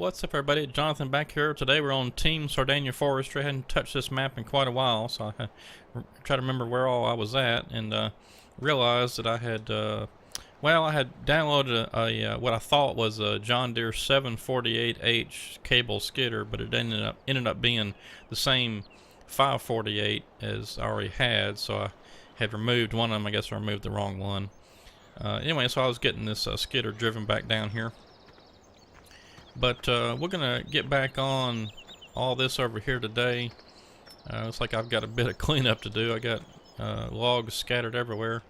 What's up everybody, Jonathan back here. Today we're on Team Sardegna Forestry. I hadn't touched this map in quite a while, so I try to remember where all I was at, and realized that I had, I had downloaded a what I thought was a John Deere 748H cable skidder, but it ended up being the same 548 as I already had, so I had removed one of them. I guess I removed the wrong one. Anyway, so I was getting this skidder driven back down here. But we're gonna get back on all this over here today. Looks like I've got a bit of cleanup to do. I got logs scattered everywhere.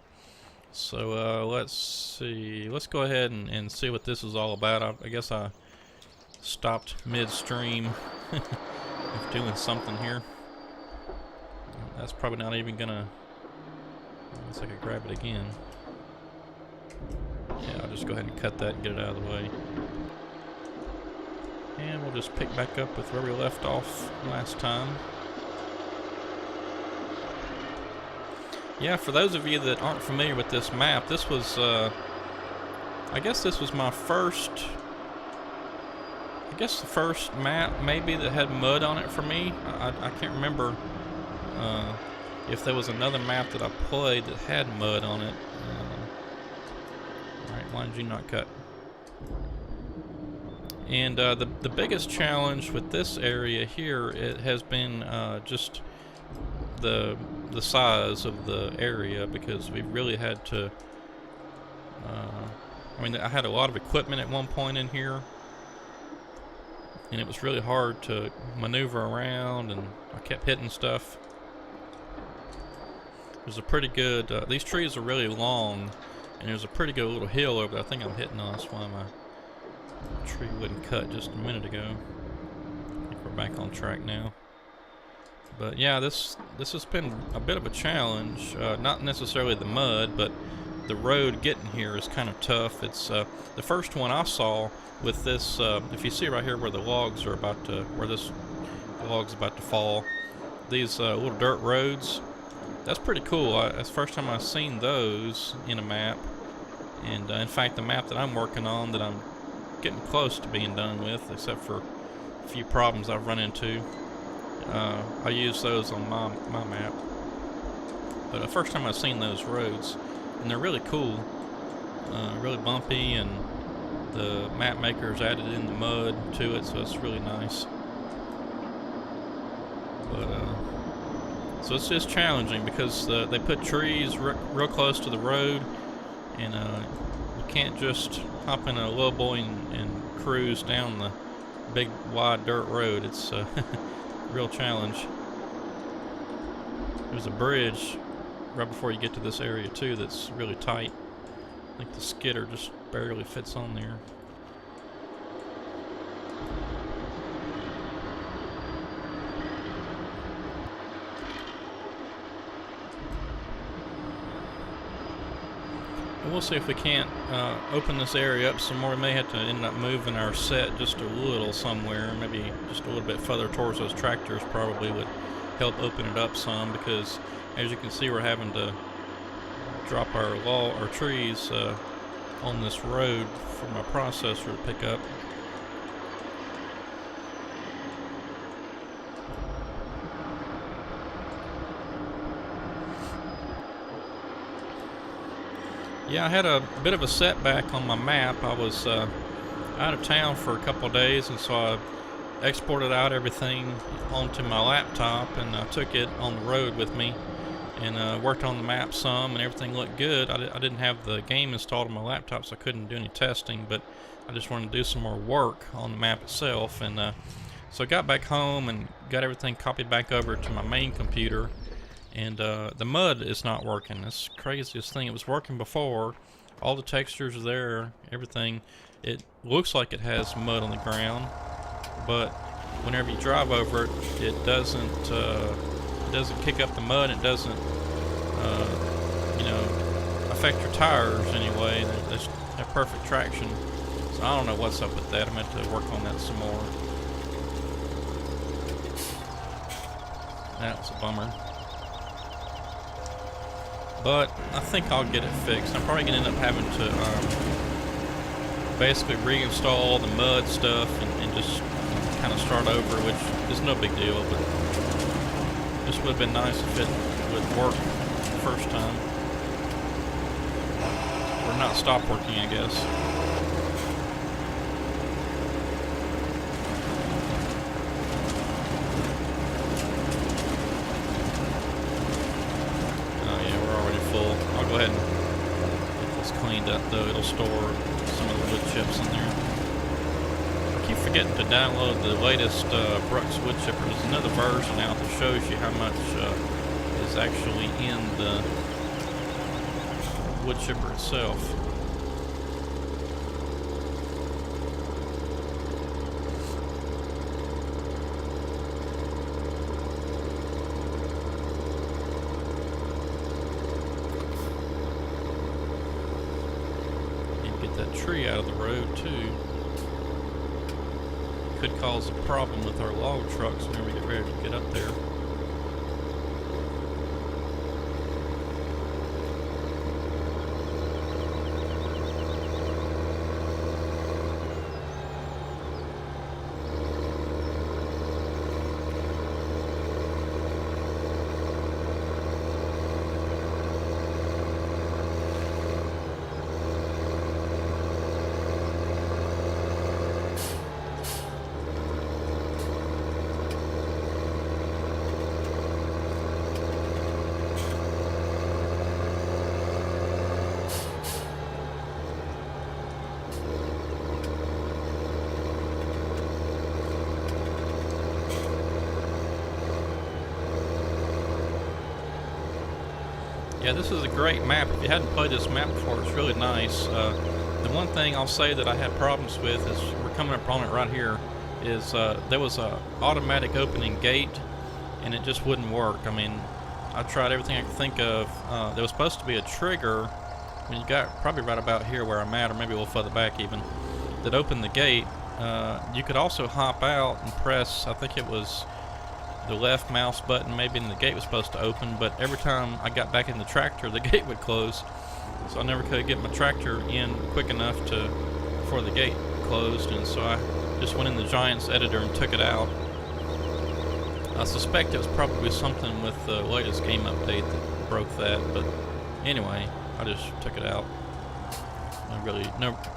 So let's see. Let's go ahead and see what this is all about. I guess I stopped midstream of doing something here. That's probably not even gonna. Unless I could grab it again. Yeah, I'll just go ahead and cut that and get it out of the way. And we'll just pick back up with where we left off last time. Yeah, for those of you that aren't familiar with this map, this was, I guess this was my first, the first map maybe that had mud on it for me. I can't remember if there was another map that I played that had mud on it. Alright, why did you not cut? And the biggest challenge with this area here, it has been just the size of the area, because we really had to. I mean, I had a lot of equipment at one point in here, and it was really hard to maneuver around, and I kept hitting stuff. There's a pretty good. These trees are really long, and there's a pretty good little hill over there. I think I'm hitting on. That's why my tree wouldn't cut just a minute ago. I think we're back on track now. But yeah, this has been a bit of a challenge. Not necessarily the mud, but the road getting here is kind of tough. It's the first one I saw with this. If you see right here where the logs are about to, the log's about to fall, these little dirt roads. That's pretty cool. That's the first time I've seen those in a map. And in fact, the map that I'm working on, that I'm getting close to being done with, except for a few problems I've run into, I use those on my map. But the first time I've seen those roads, and they're really cool, really bumpy, and the map makers added in the mud to it, so it's really nice. But so it's just challenging because they put trees real close to the road, and you can't just hop in a lowboy and cruise down the big wide dirt road. It's a real challenge. There's a bridge right before you get to this area too that's really tight. I think the skidder just barely fits on there. We'll see if we can't open this area up some more. We may have to end up moving our set just a little somewhere, maybe just a little bit further towards those tractors. Probably would help open it up some, because as you can see, we're having to drop our trees on this road for my processor to pick up. Yeah, I had a bit of a setback on my map. I was out of town for a couple of days, and so I exported out everything onto my laptop, and I took it on the road with me, and worked on the map some, and everything looked good. I didn't have the game installed on my laptop, so I couldn't do any testing, but I just wanted to do some more work on the map itself. And so I got back home and got everything copied back over to my main computer. And the mud is not working. That's the craziest thing. It was working before. All the textures are there, everything. It looks like it has mud on the ground, but whenever you drive over it, it doesn't kick up the mud. It doesn't, affect your tires anyway. They have perfect traction. So I don't know what's up with that. I'm going to have to work on that some more. That was a bummer. But I think I'll get it fixed. I'm probably going to end up having to basically reinstall all the mud stuff and just kind of start over, which is no big deal, but this would have been nice if it would work the first time. Or not stop working, I guess. Oh yeah, we're already full. I'll go ahead and get this cleaned up though. It'll store some of the wood chips in there. I keep forgetting to download the latest Brooks wood chipper. There's another version out that shows you how much is actually in the wood chipper itself. Need to get that tree out of the road too. Could cause a problem with our log trucks whenever we get ready to get up there. Yeah, this is a great map. If you hadn't played this map before, it's really nice. The one thing I'll say that I had problems with is, we're coming up on it right here, is there was a automatic opening gate and it just wouldn't work. I mean, I tried everything I could think of. There was supposed to be a trigger when you got probably right about here where I'm at, or maybe a little further back even, that opened the gate. You could also hop out and press, I think it was the left mouse button maybe, and the gate was supposed to open, but every time I got back in the tractor the gate would close, so I never could get my tractor in quick enough before the gate closed, and so I just went in the Giants editor and took it out. I suspect it was probably something with the latest game update that broke that, but anyway, I just took it out.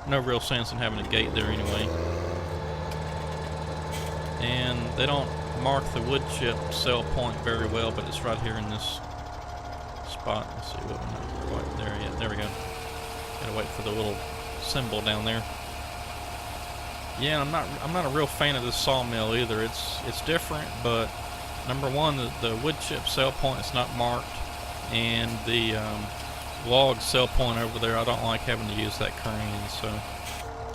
No real sense in having a gate there anyway. And they don't mark the wood chip sell point very well, but it's right here in this spot. Let's see, what we're not quite there yet. There we go. Gotta wait for the little symbol down there. Yeah, I'm not a real fan of this sawmill either. It's different, but number one, the wood chip sell point is not marked, and the log sell point over there, I don't like having to use that crane, so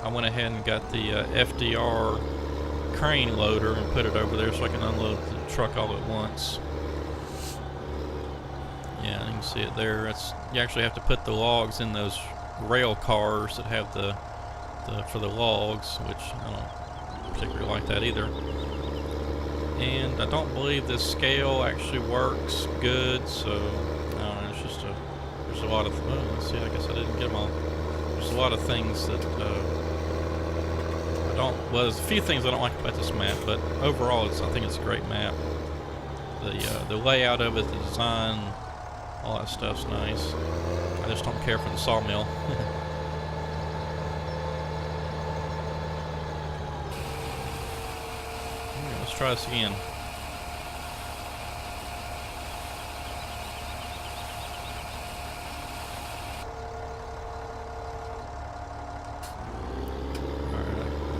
I went ahead and got the FDR crane loader and put it over there so I can unload the truck all at once. Yeah, you can see it there. You actually have to put the logs in those rail cars that have the for the logs, which I don't particularly like that either. And I don't believe this scale actually works good, so I don't know, it's just there's a lot of let's see, I guess I didn't get them all. There's a lot of things that well, there's a few things I don't like about this map, but overall I think it's a great map. The layout of it, the design, all that stuff's nice. I just don't care for the sawmill. Let's try this again.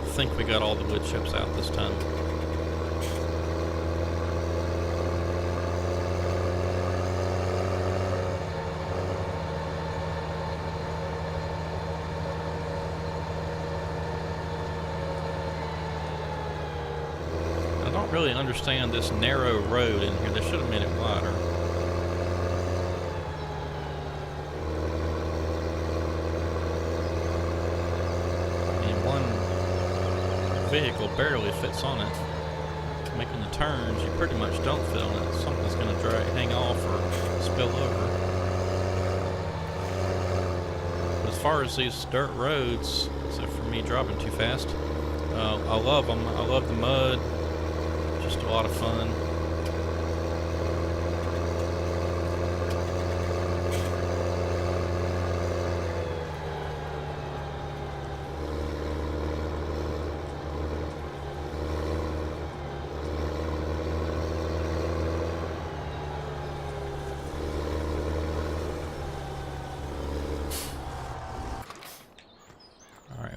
I think we got all the wood chips out this time. I don't really understand this narrow road in here. They should have made it wider. Vehicle barely fits on it. Making the turns, you pretty much don't fit on it. Something's going to hang off or spill over. But as far as these dirt roads, except for me driving too fast, I love them. I love the mud. Just a lot of fun.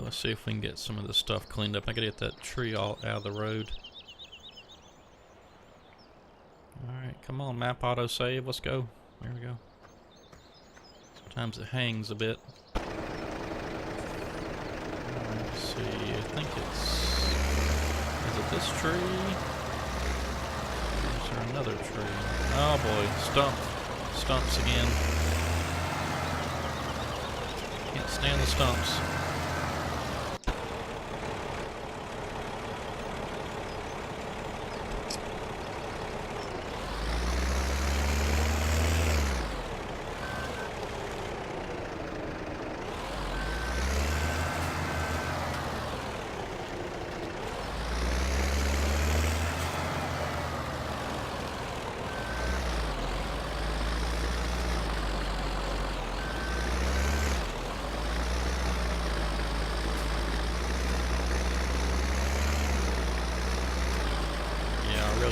Let's see if we can get some of this stuff cleaned up. I gotta get that tree all out of the road. Alright, come on, map auto save. Let's go. There we go. Sometimes it hangs a bit. Alright, let's see. I think it's... Is it this tree? Or is there another tree? Oh boy, stump. Stumps again. Can't stand the stumps.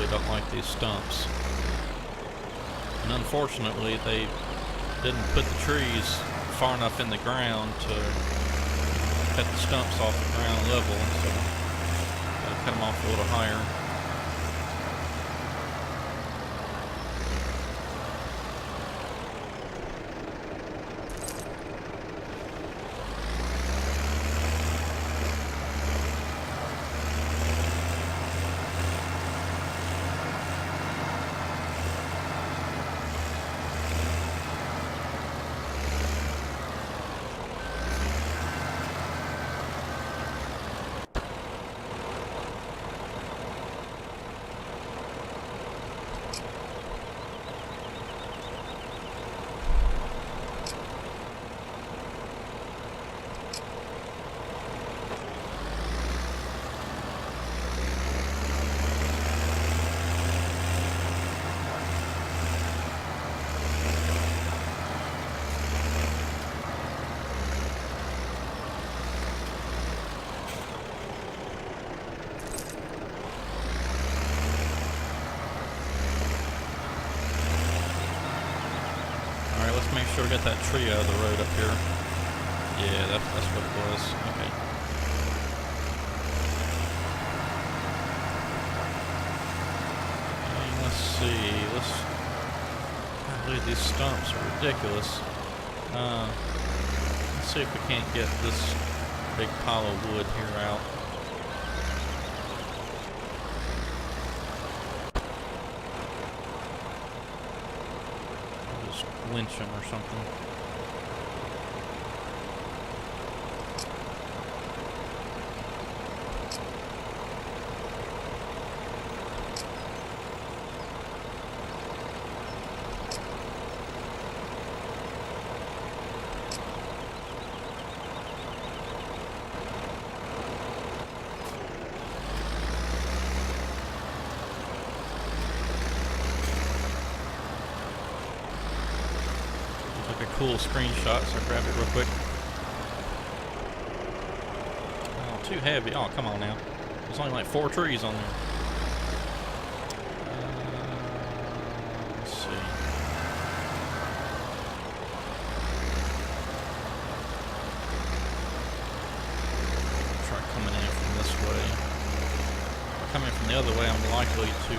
Don't like these stumps, and unfortunately they didn't put the trees far enough in the ground to cut the stumps off the ground level, so gotta cut them off a little higher. Make sure we got that tree out of the road up here. Yeah, that's what it was. Okay. And let's see. I believe these stumps are ridiculous. Let's see if we can't get this big pile of wood here out. Winch them or something. Cool screenshot, so I grab it real quick. Oh, too heavy. Oh, come on now. There's only like 4 trees on there. Let's see. Try coming in from this way. If I come in from the other way, I'm likely to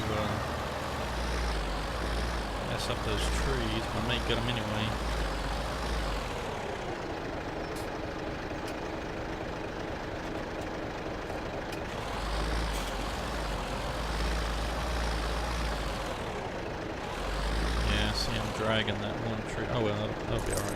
mess up those trees, but I may get them anyway. Dragging that one tree. Oh well, that'll be alright.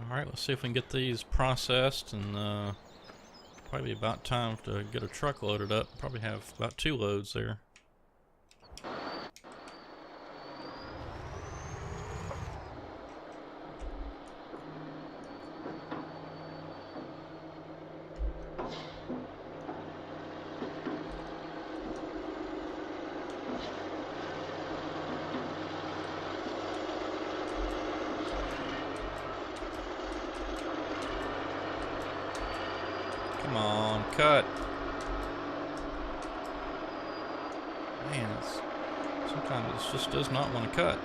Alright, let's see if we can get these processed, and probably about time to get a truck loaded up. Probably have about 2 loads there. Come on, cut. Man, sometimes it just does not want to cut.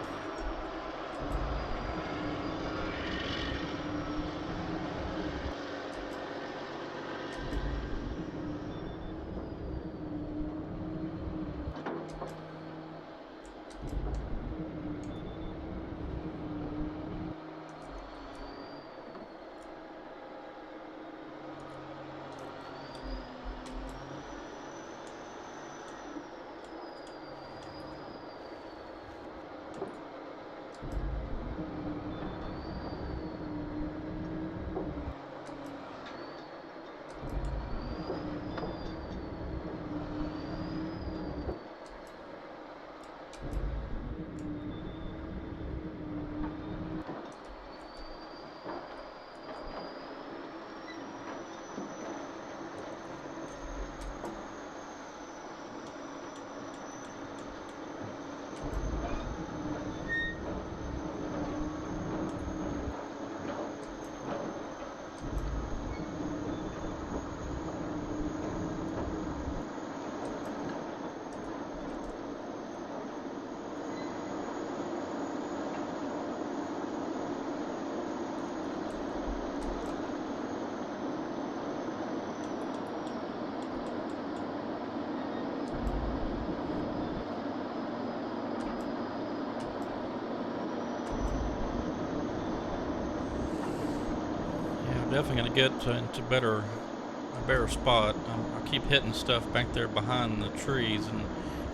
Definitely gonna get into a better spot. I keep hitting stuff back there behind the trees, and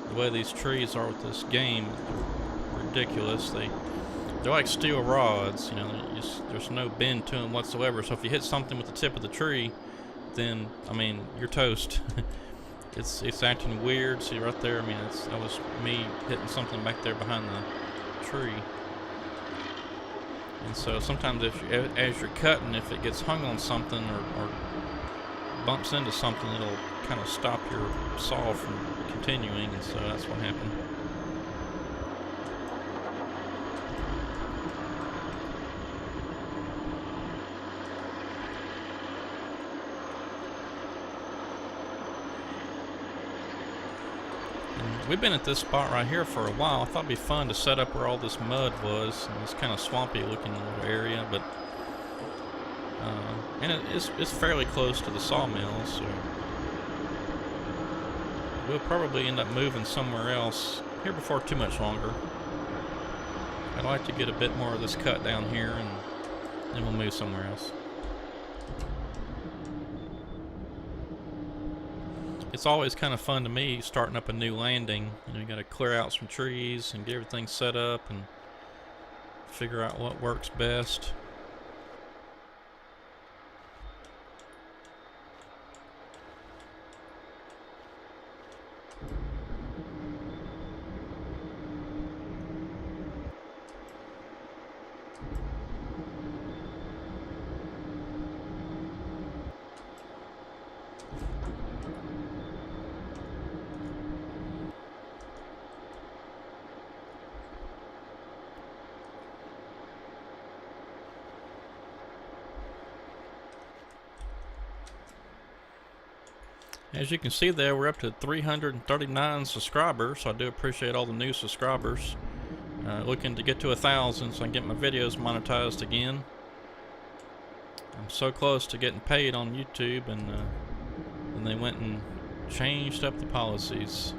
the way these trees are with this game, they're ridiculous. They're like steel rods, you know. There's no bend to them whatsoever. So if you hit something with the tip of the tree, then I mean you're toast. It's acting weird. See right there. I mean that was me hitting something back there behind the tree. And so sometimes as you're cutting, if it gets hung on something or bumps into something, it'll kind of stop your saw from continuing, and so that's what happened. We've been at this spot right here for a while. I thought it'd be fun to set up where all this mud was, and this kind of swampy looking little area, but and it's fairly close to the sawmill, so we'll probably end up moving somewhere else here before too much longer. I'd like to get a bit more of this cut down here, and then we'll move somewhere else. It's always kind of fun to me starting up a new landing. You know, you got to clear out some trees and get everything set up and figure out what works best. As you can see there, we're up to 339 subscribers, so I do appreciate all the new subscribers. Looking to get to 1,000 so I can get my videos monetized again. I'm so close to getting paid on YouTube, and they went and changed up the policies.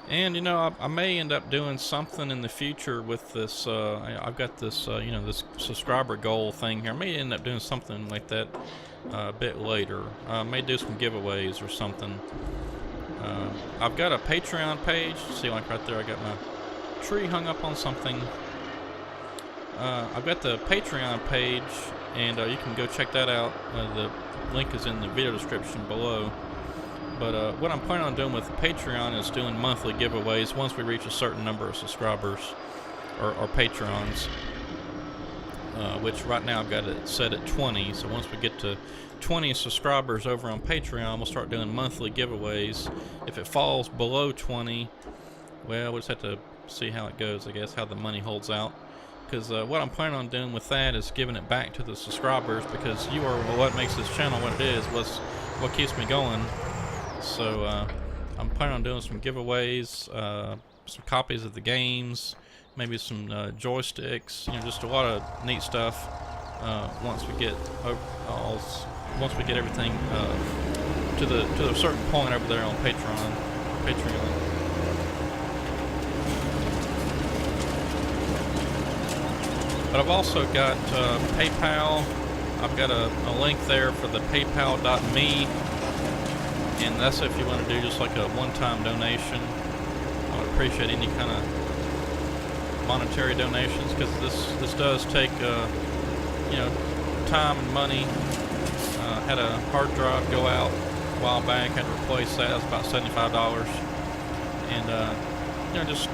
And you know, I may end up doing something in the future with this. I've got this, you know, this subscriber goal thing here. I may end up doing something like that a bit later. I may do some giveaways or something. I've got a Patreon page. See, like right there, I got my tree hung up on something. I've got the Patreon page, and you can go check that out. The link is in the video description below. But what I'm planning on doing with the Patreon is doing monthly giveaways once we reach a certain number of subscribers or patrons. Which right now I've got it set at 20. So once we get to 20 subscribers over on Patreon, we'll start doing monthly giveaways. If it falls below 20, well, we'll just have to see how it goes, I guess, how the money holds out. Because what I'm planning on doing with that is giving it back to the subscribers, because you are what makes this channel what it is, what keeps me going. So I'm planning on doing some giveaways, some copies of the games, maybe some joysticks, just a lot of neat stuff. Once we get everything to a certain point over there on Patreon. But I've also got PayPal. I've got a link there for the paypal.me, and that's if you want to do just like a one-time donation. I would appreciate any kind of monetary donations, because this does take time and money. Had a hard drive go out a while back, had to replace that. That's about $75, and just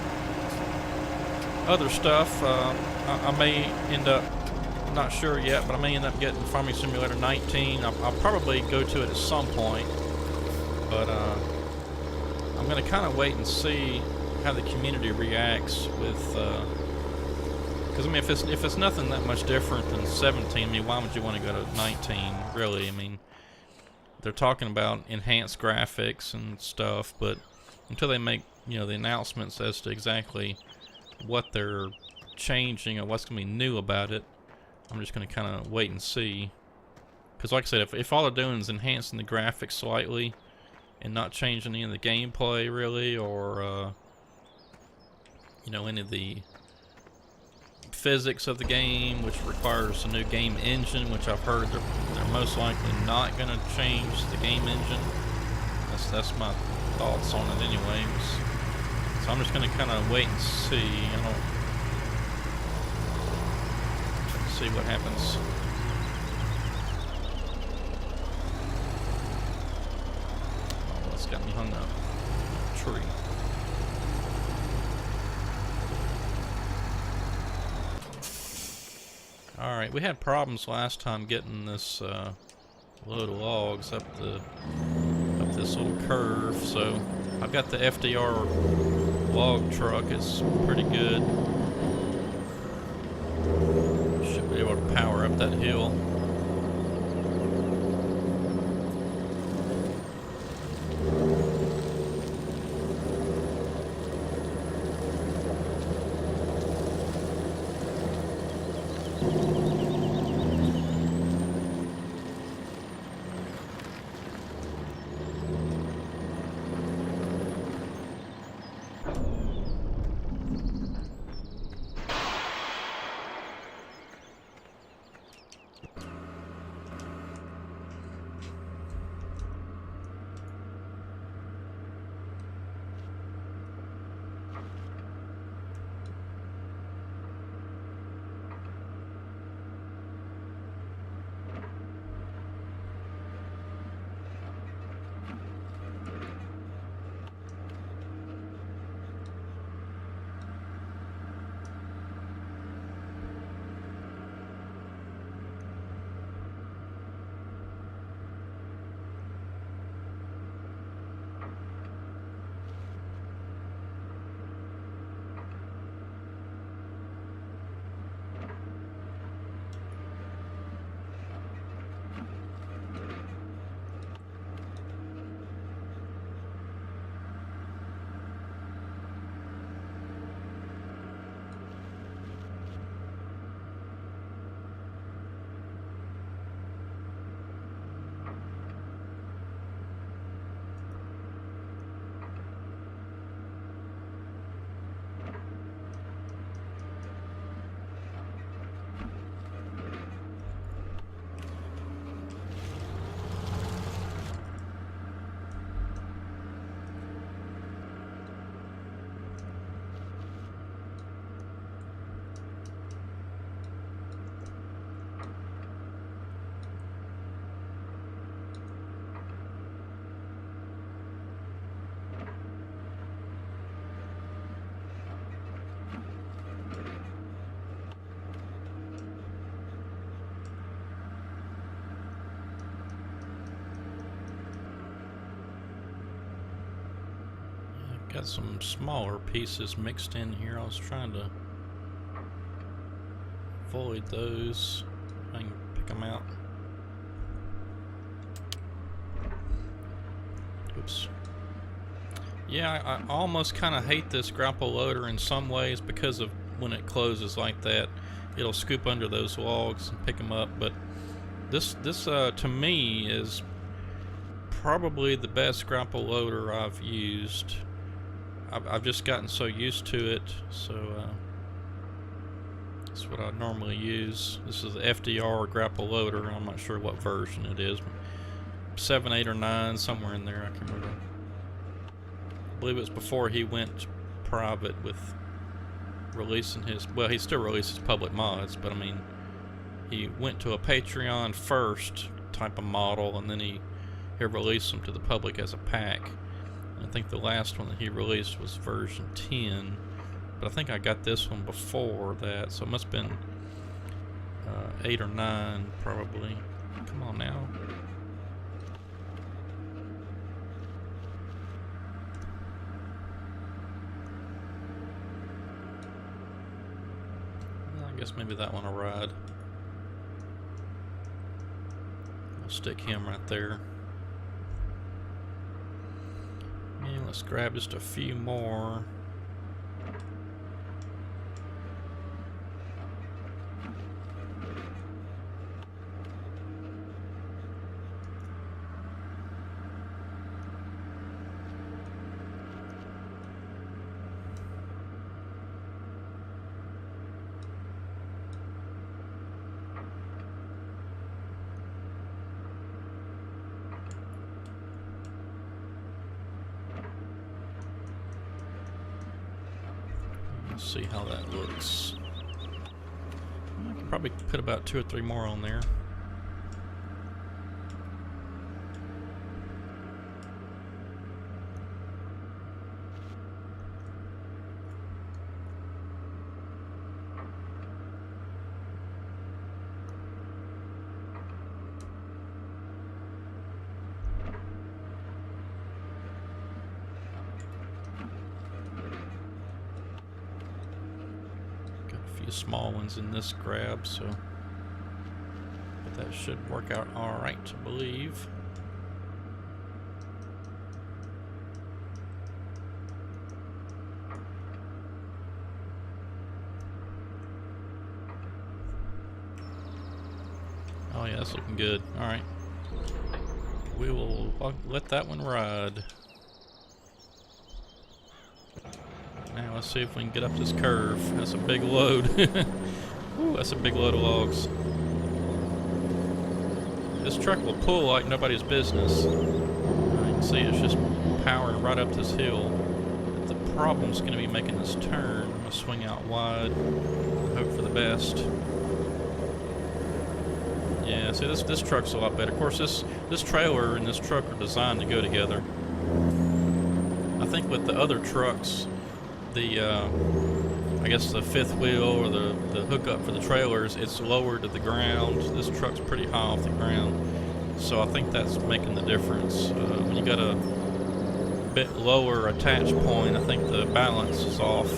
other stuff. I may end up, I'm not sure yet, but I may end up getting Farming Simulator 19. I'll probably go to it at some point, but I'm going to kind of wait and see how the community reacts with, because I mean, if it's nothing that much different than 17, I mean, why would you want to go to 19, really? I mean, they're talking about enhanced graphics and stuff, but until they make, the announcements as to exactly what they're changing or what's going to be new about it, I'm just going to kind of wait and see. Because like I said, if all they're doing is enhancing the graphics slightly and not changing any of the gameplay really, or any of the physics of the game, which requires a new game engine, which I've heard they're most likely not going to change the game engine. That's my thoughts on it anyways. So I'm just going to kind of wait and see. See what happens. Oh, that's got me hung up. Tree. Alright, we had problems last time getting this load of logs up this little curve, so I've got the FDR log truck. It's pretty good. Should be able to power up that hill. got some smaller pieces mixed in here. I was trying to avoid those. I can pick them out. Oops. Yeah, I almost kind of hate this grapple loader in some ways because of when it closes like that. It'll scoop under those logs and pick them up, but this to me is probably the best grapple loader I've used. I've just gotten so used to it, so that's what I normally use. This is the FDR grapple loader. I'm not sure what version it is. 7, 8, or 9, somewhere in there. I can't remember. I believe it was before he went private with releasing his. Well, he still releases public mods, but I mean, he went to a Patreon first type of model, and then he released them to the public as a pack. I think the last one that he released was version 10, but I think I got this one before that, so it must have been 8 or 9 probably. Come on now. Well, I guess maybe that one will ride. We'll stick him right there. And let's grab just a few more. Let's see how that looks. I can probably put about 2 or 3 more on there. Small ones in this grab, so but that should work out all right, I believe. Oh yeah, that's looking good. All right, we will let that one ride. Now let's see if we can get up this curve. That's a big load. Ooh, that's a big load of logs. This truck will pull like nobody's business. You can see it's just powering right up this hill. The problem's going to be making this turn. I'm going to swing out wide and hope for the best. Yeah, see this truck's a lot better. Of course, this trailer and this truck are designed to go together. I think with the other trucks, I guess the fifth wheel or the hookup for the trailers, it's lower to the ground. This truck's pretty high off the ground, so I think that's making the difference. When you got a bit lower attach point, I think the balance is off.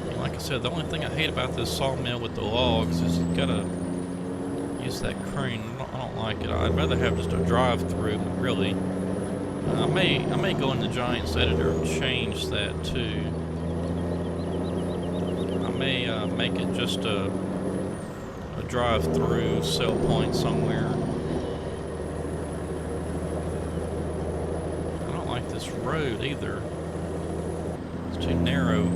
And like I said, the only thing I hate about this sawmill with the logs is you gotta use that crane. I don't like it. I'd rather have just a drive-through, really. I may go in the Giants editor and change that too. I may make it just a drive-through sell point somewhere. I don't like this road either. It's too narrow.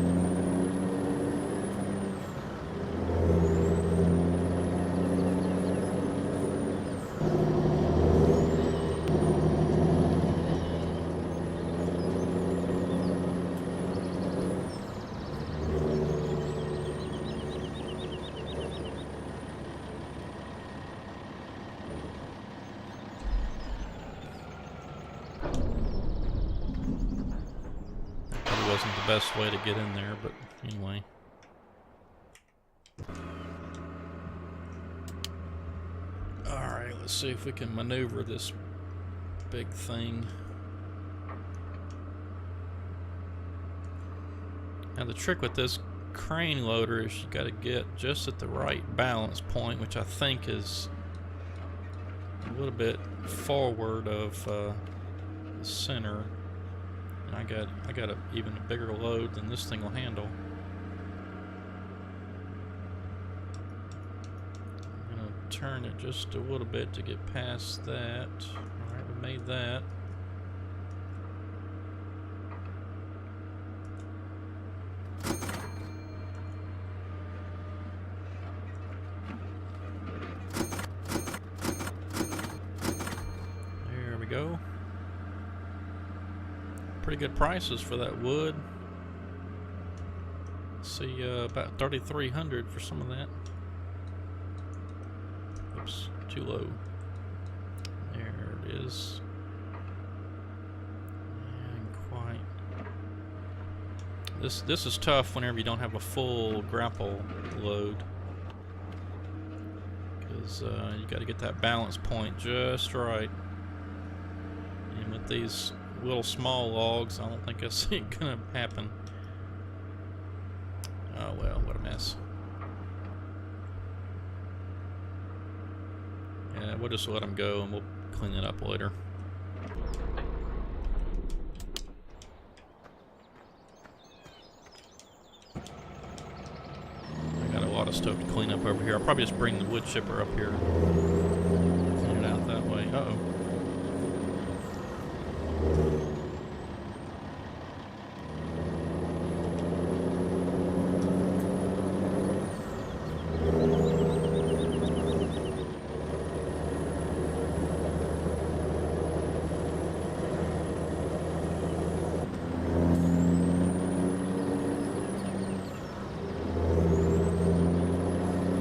Wasn't the best way to get in there, but anyway. Alright, let's see if we can maneuver this big thing. Now the trick with this crane loader is you got to get just at the right balance point, which I think is a little bit forward of the center. And I got even a bigger load than this thing will handle. I'm gonna turn it just a little bit to get past that. All right, we made that. There we go. Pretty good prices for that wood. See, about 3,300 for some of that. Oops, too low. There it is. And quite. This is tough whenever you don't have a full grapple load, because you got to get that balance point just right. And with these little small logs, I don't think that's gonna happen. Oh well, what a mess. Yeah, we'll just let them go and we'll clean it up later. I got a lot of stuff to clean up over here. I'll probably just bring the wood chipper up here. Clean it out that way. Uh-oh.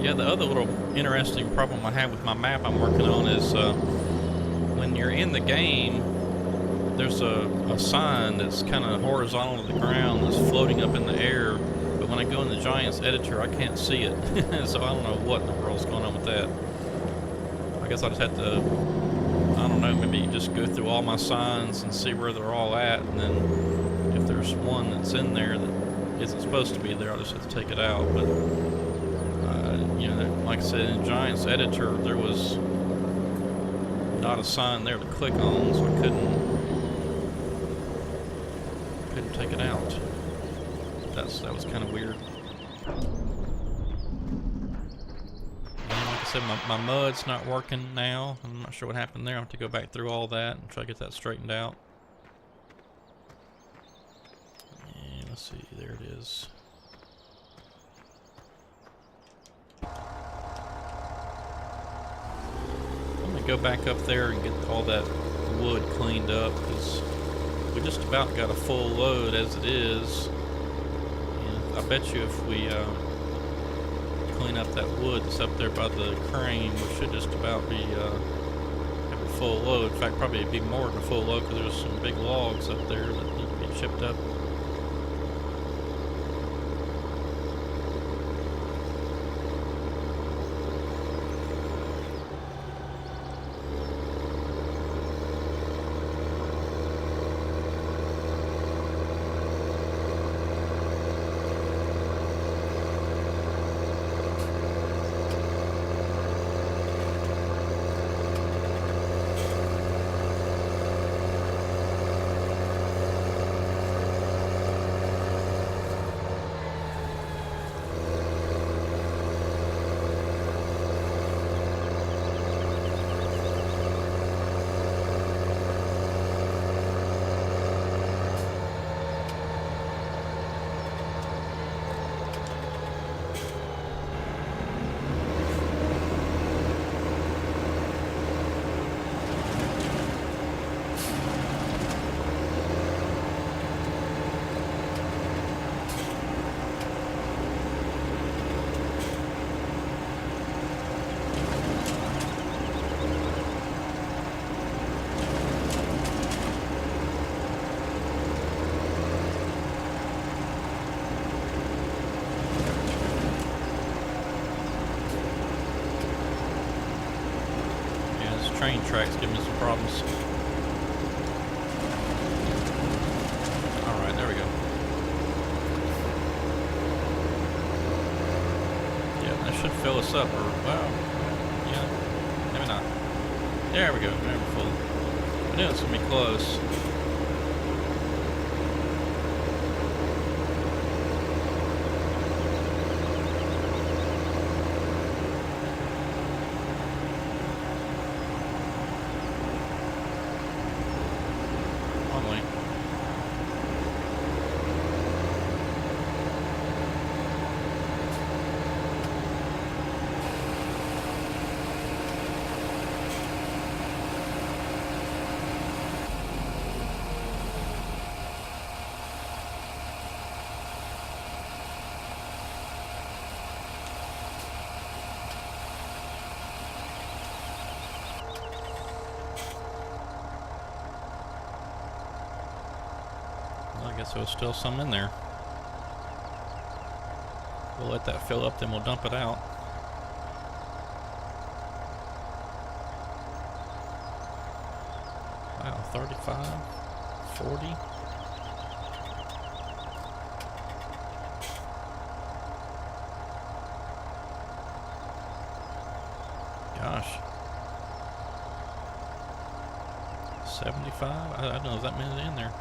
Yeah, the other little interesting problem I have with my map I'm working on is when you're in the game, there's a sign that's kind of horizontal to the ground that's floating up in the air, but when I go in the Giants editor, I can't see it. So I don't know what in the world's going on with that. I guess I just have to, I don't know, maybe just go through all my signs and see where they're all at, and then if there's one that's in there that isn't supposed to be there, I'll just have to take it out. But you know, like I said, in Giants editor, there was not a sign there to click on, so I couldn't take it out. That was kind of weird. And like I said, my mud's not working now. I'm not sure what happened there. I have to go back through all that and try to get that straightened out. And let's see, there it is. I'm gonna go back up there and get all that wood cleaned up, because we just about got a full load as it is. And I bet you if we clean up that wood that's up there by the crane, we should just about be have a full load. In fact, probably it'd be more than a full load, because there's some big logs up there that need to be chipped up. Train tracks give me some problems. That should fill us up, or, well, yeah, maybe not. There we go, now we're full. I knew it's gonna be close. Probably. I guess there was still some in there. We'll let that fill up, then we'll dump it out. Wow, 35, 40. Gosh. 75? I don't know if that many in there.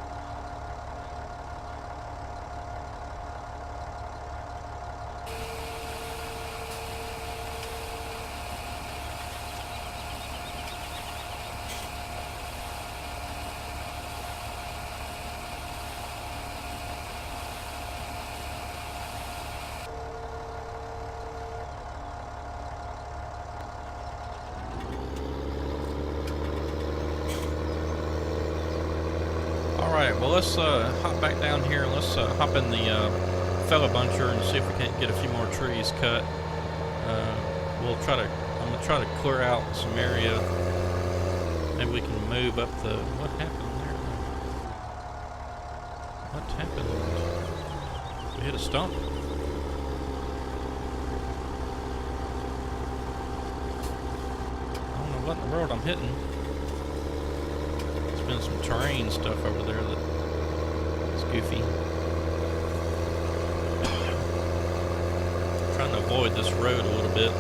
Alright, well let's hop back down here and let's hop in the fella buncher and see if we can't get a few more trees cut. I'm gonna try to clear out some area. Maybe we can move up the, what happened there? What happened? We hit a stump? I don't know what in the world I'm hitting. Been some terrain stuff over there that's goofy. Trying to avoid this road a little bit.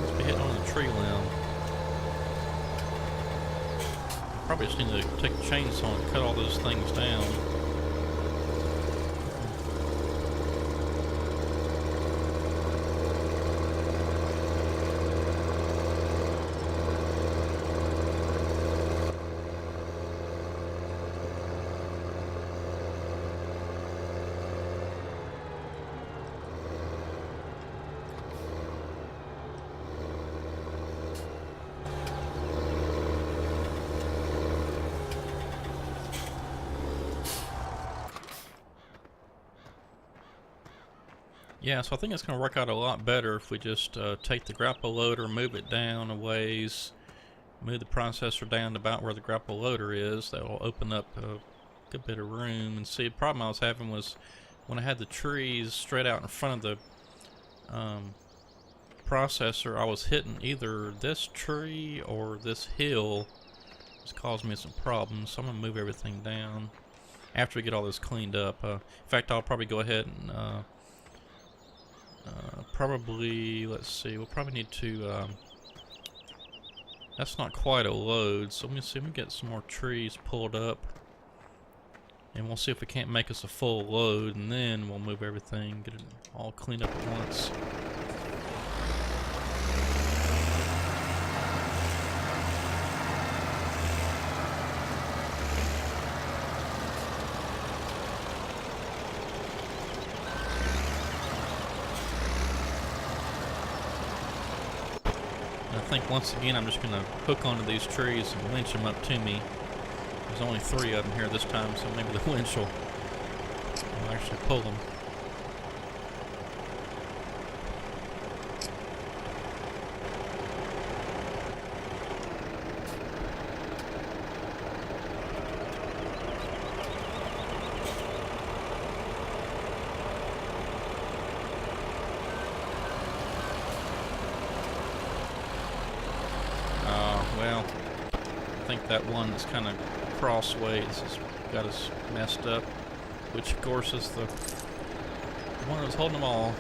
Must be hitting on the tree limb. Probably just need to take a chainsaw and cut all those things down. Yeah, so I think it's going to work out a lot better if we just take the grapple loader, move it down a ways, move the processor down to about where the grapple loader is. That will open up a good bit of room. And see, the problem I was having was when I had the trees straight out in front of the processor, I was hitting either this tree or this hill. It's caused me some problems, so I'm going to move everything down after we get all this cleaned up. In fact, I'll probably go ahead and probably, let's see, we'll probably need to, that's not quite a load, so let me see if we get some more trees pulled up, and we'll see if we can't make us a full load, and then we'll move everything, get it all cleaned up at once. I think once again I'm just going to hook onto these trees and winch them up to me. There's only 3 of them here this time, so maybe the winch will actually pull them. Well, I think that one that's kind of crossways has got us messed up, which of course is the one that was holding them all.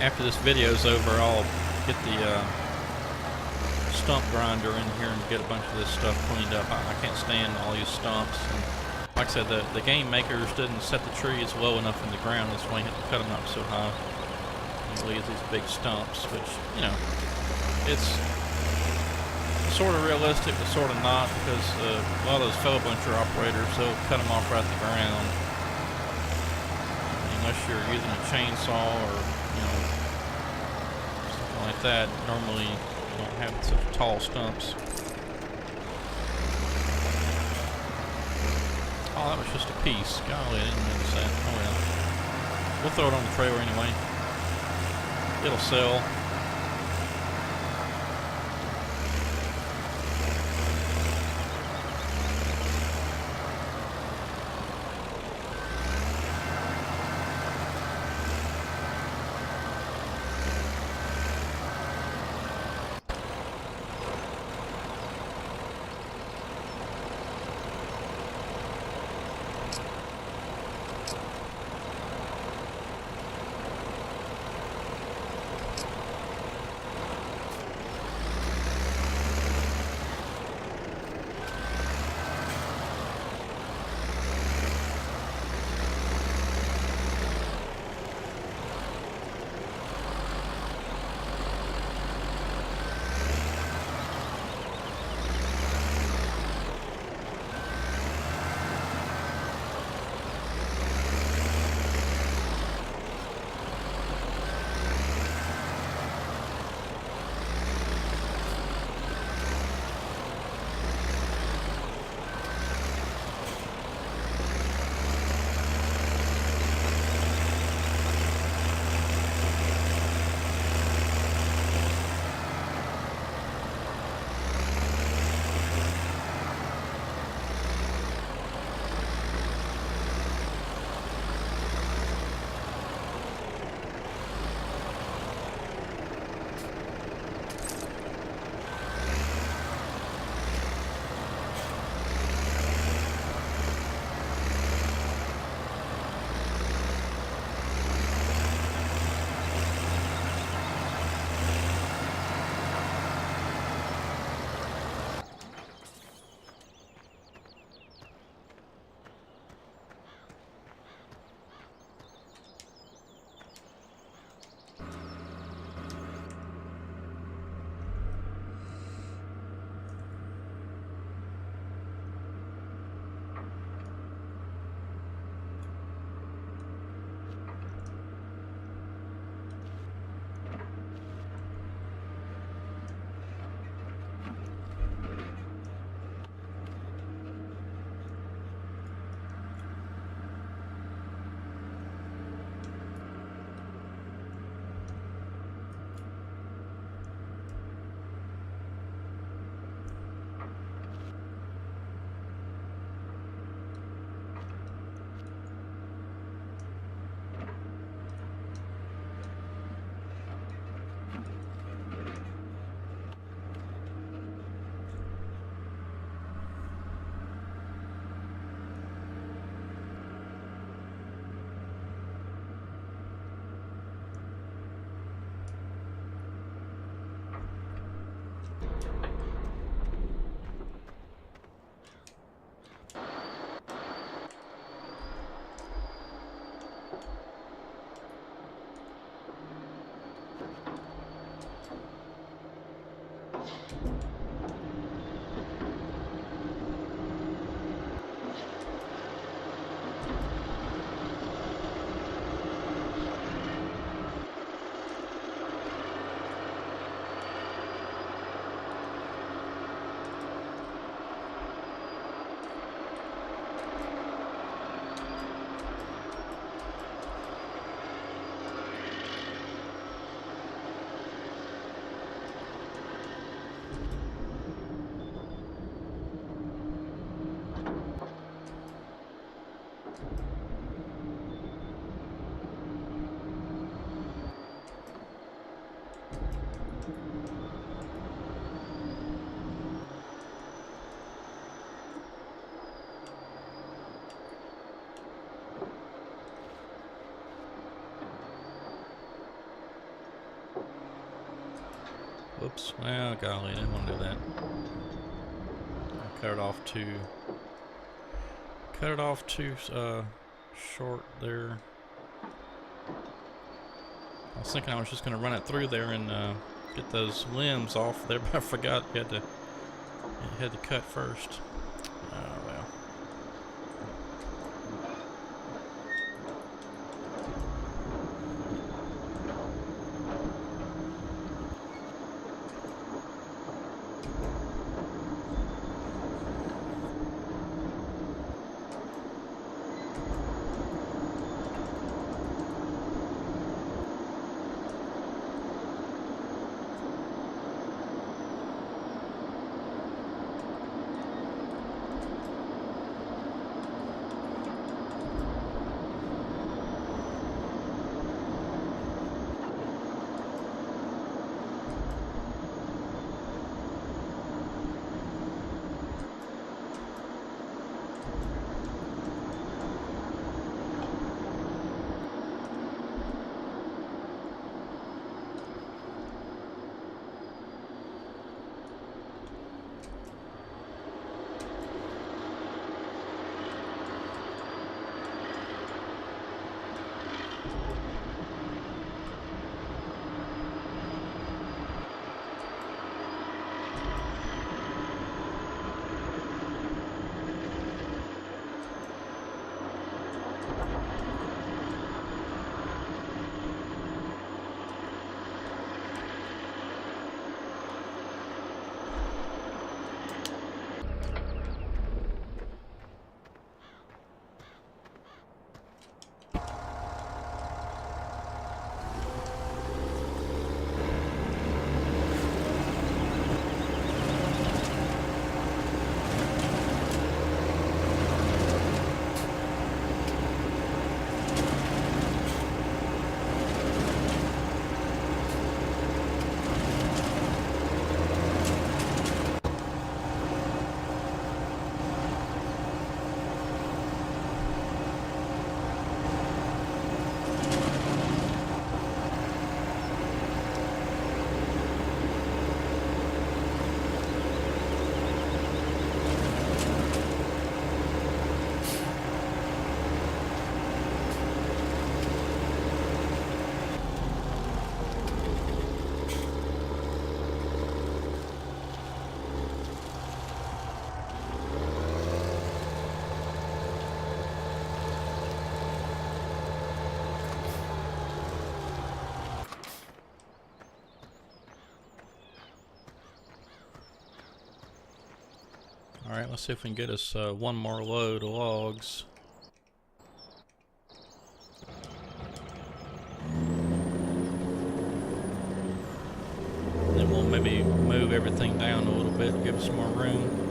After this video's over, I'll get the stump grinder in here and get a bunch of this stuff cleaned up. I can't stand all these stumps. And like I said, the game makers didn't set the trees low enough in the ground. That's why you have to cut them up so high. You leave these big stumps, which, you know, it's sort of realistic, but sort of not, because a lot of those fellow buncher operators, they'll cut them off right at the ground. Unless you're using a chainsaw or, you know, something like that, normally you don't have such tall stumps. Oh, that was just a piece. Golly, I didn't notice that. Oh well. We'll throw it on the trailer anyway. It'll sell. Whoops. Well, golly, I didn't want to do that. I cut it off too short there. I was thinking I was just going to run it through there and get those limbs off there, but I forgot you had to cut first. Oh well. Alright, let's see if we can get us one more load of logs. Then we'll maybe move everything down a little bit, give us more room.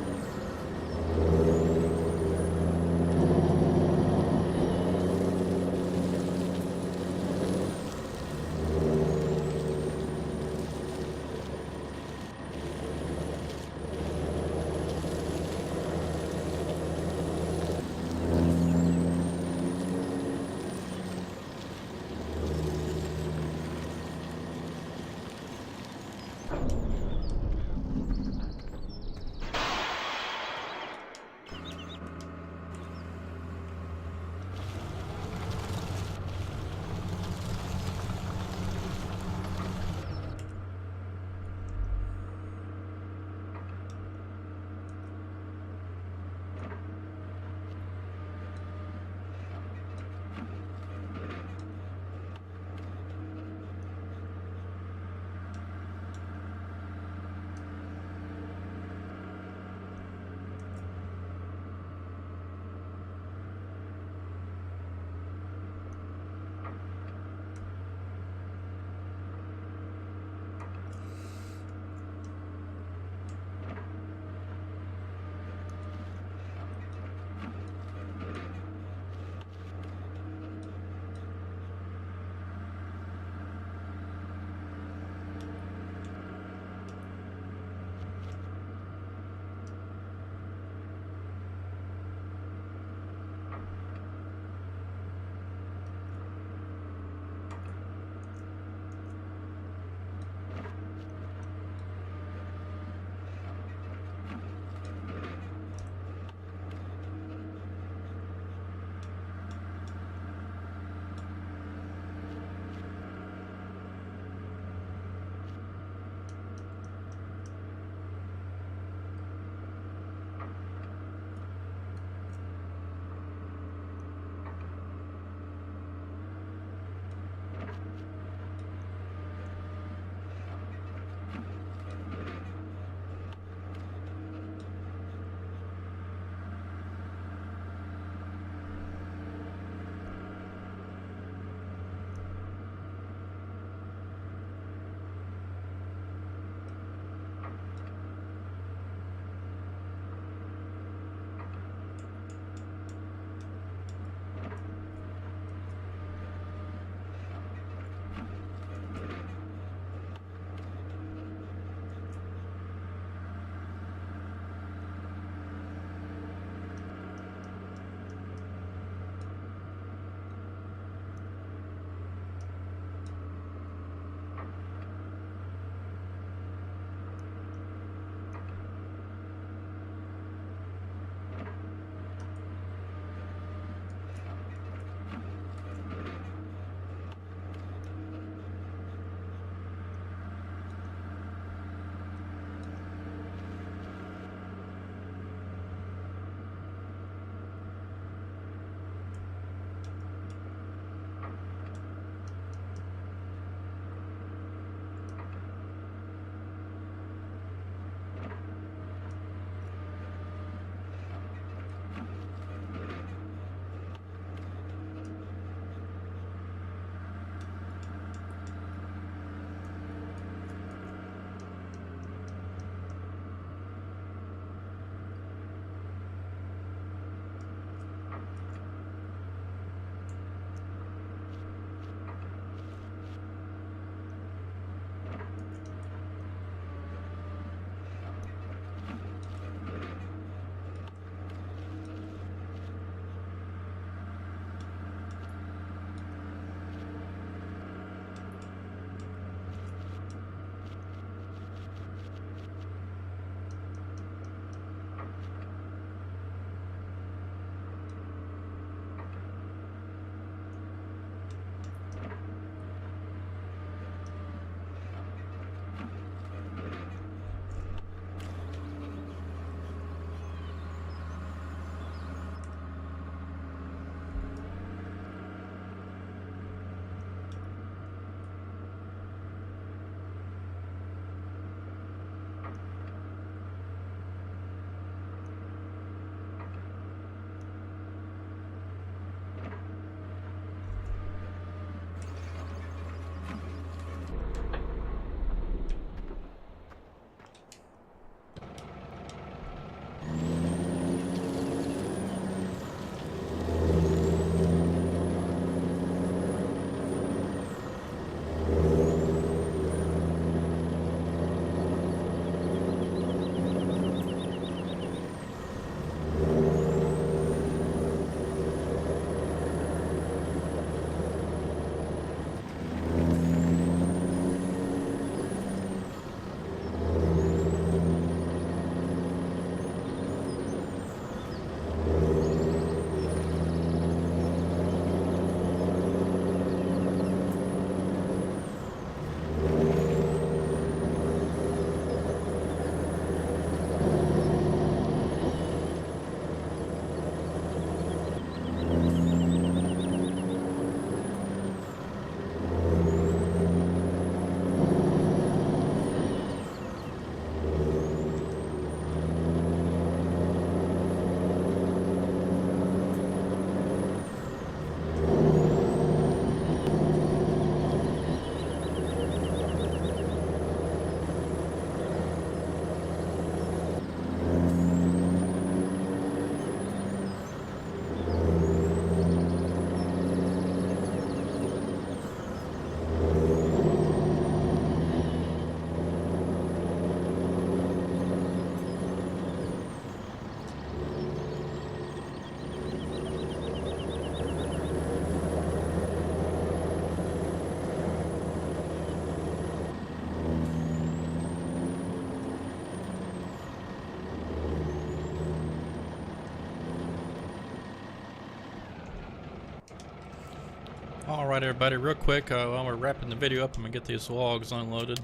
Alright everybody, real quick, while we're wrapping the video up, I'm going to get these logs unloaded.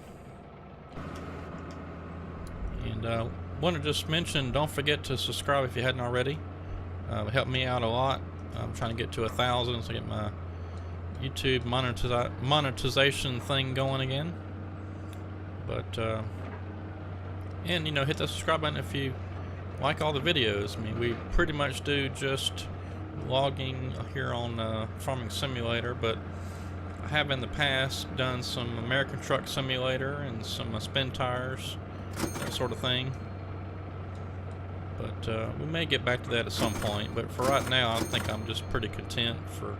And want to just mention, don't forget to subscribe if you hadn't already. It helped me out a lot. I'm trying to get to 1,000 so I get my YouTube monetization thing going again. But, and you know, hit that subscribe button if you like all the videos. I mean, we pretty much do just logging here on Farming Simulator, but I have in the past done some American Truck Simulator and some spin tires, that sort of thing. But we may get back to that at some point, but for right now I think I'm just pretty content for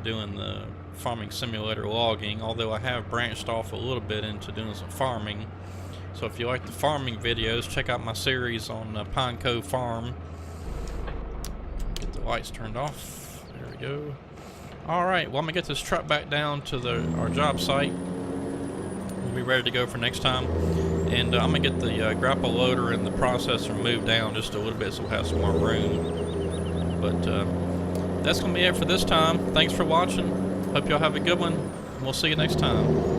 doing the Farming Simulator logging, although I have branched off a little bit into doing some farming. So if you like the farming videos, check out my series on Pine Cove Farm. Get the lights turned off. There we go. Alright, well I'm going to get this truck back down to our job site. We'll be ready to go for next time. And I'm going to get the grapple loader and the processor moved down just a little bit so we'll have some more room. But that's going to be it for this time. Thanks for watching. Hope y'all have a good one. And we'll see you next time.